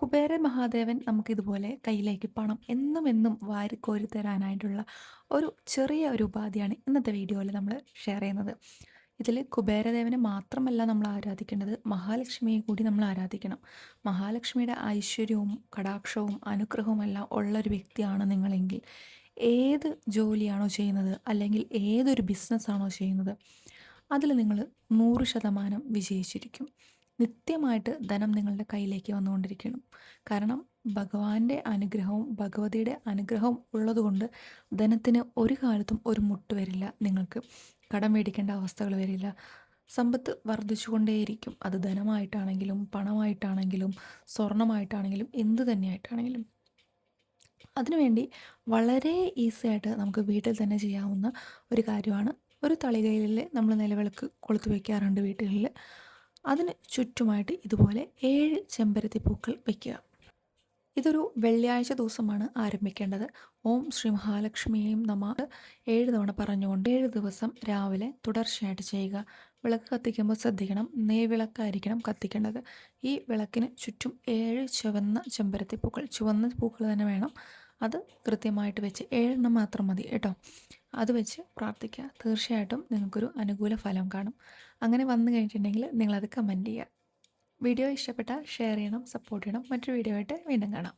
കുബേര മഹാദേവൻ നമുക്കിതുപോലെ കയ്യിലേക്ക് പണം എന്നും എന്നും വാരിക്കോരി തരാനായിട്ടുള്ള ഒരു ചെറിയ ഒരു ഉപാധിയാണ് ഇന്നത്തെ വീഡിയോയിൽ നമ്മൾ ഷെയർ ചെയ്യുന്നത്. ഇതിൽ കുബേരദേവനെ മാത്രമല്ല നമ്മൾ ആരാധിക്കേണ്ടത്, മഹാലക്ഷ്മിയെ കൂടി നമ്മൾ ആരാധിക്കണം. മഹാലക്ഷ്മിയുടെ ഐശ്വര്യവും കടാക്ഷവും അനുഗ്രഹവും എല്ലാം ഉള്ളൊരു വ്യക്തിയാണ് നിങ്ങളെങ്കിൽ, ഏത് ജോലിയാണോ ചെയ്യുന്നത് അല്ലെങ്കിൽ ഏതൊരു ബിസിനസ്സാണോ ചെയ്യുന്നത് അതിൽ നിങ്ങൾ 100% വിജയിച്ചിരിക്കും. നിത്യമായിട്ട് ധനം നിങ്ങളുടെ കയ്യിലേക്ക് വന്നുകൊണ്ടിരിക്കണം. കാരണം ഭഗവാന്റെ അനുഗ്രഹവും ഭഗവതിയുടെ അനുഗ്രഹവും ഉള്ളതുകൊണ്ട് ധനത്തിന് ഒരു കാലത്തും ഒരു മുട്ട് വരില്ല. നിങ്ങൾക്ക് കടം മേടിക്കേണ്ട അവസ്ഥകൾ വരില്ല. സമ്പത്ത് വർദ്ധിച്ചുകൊണ്ടേയിരിക്കും. അത് ധനമായിട്ടാണെങ്കിലും പണമായിട്ടാണെങ്കിലും സ്വർണമായിട്ടാണെങ്കിലും എന്ത് തന്നെയായിട്ടാണെങ്കിലും. അതിനുവേണ്ടി വളരെ ഈസി ആയിട്ട് നമുക്ക് വീട്ടിൽ തന്നെ ചെയ്യാവുന്ന ഒരു കാര്യമാണ്, ഒരു തളികയിൽ നമ്മൾ നിലവിളക്ക് കൊളുത്തി വയ്ക്കാറുണ്ട് വീട്ടുകളിൽ. അതിന് ചുറ്റുമായിട്ട് ഇതുപോലെ 7 ചെമ്പരത്തി പൂക്കൾ വയ്ക്കുക. ഇതൊരു വെള്ളിയാഴ്ച ദിവസമാണ് ആരംഭിക്കേണ്ടത്. ഓം ശ്രീ മഹാലക്ഷ്മിയെയും നമ 7 തവണ പറഞ്ഞുകൊണ്ട് 7 ദിവസം രാവിലെ തുടർച്ചയായിട്ട് ചെയ്യുക. വിളക്ക് കത്തിക്കുമ്പോൾ ശ്രദ്ധിക്കണം, നെയ്വിളക്കായിരിക്കണം കത്തിക്കേണ്ടത്. ഈ വിളക്കിന് ചുറ്റും 7 ചുവന്ന ചെമ്പരത്തി പൂക്കൾ, ചുവന്ന പൂക്കൾ തന്നെ വേണം. അത് കൃത്യമായിട്ട് വെച്ച് 7 മാത്രം മതി കേട്ടോ. അത് വെച്ച് പ്രാർത്ഥിക്കുക. തീർച്ചയായിട്ടും നിങ്ങൾക്കൊരു അനുകൂല ഫലം കാണും. അങ്ങനെ വന്നു കഴിഞ്ഞിട്ടുണ്ടെങ്കിൽ നിങ്ങളത് കമൻറ്റ് ചെയ്യുക. വീഡിയോ ഇഷ്ടപ്പെട്ടാൽ ഷെയർ ചെയ്യണം, സപ്പോർട്ട് ചെയ്യണം. മറ്റൊരു വീഡിയോ ആയിട്ട് വീണ്ടും കാണാം.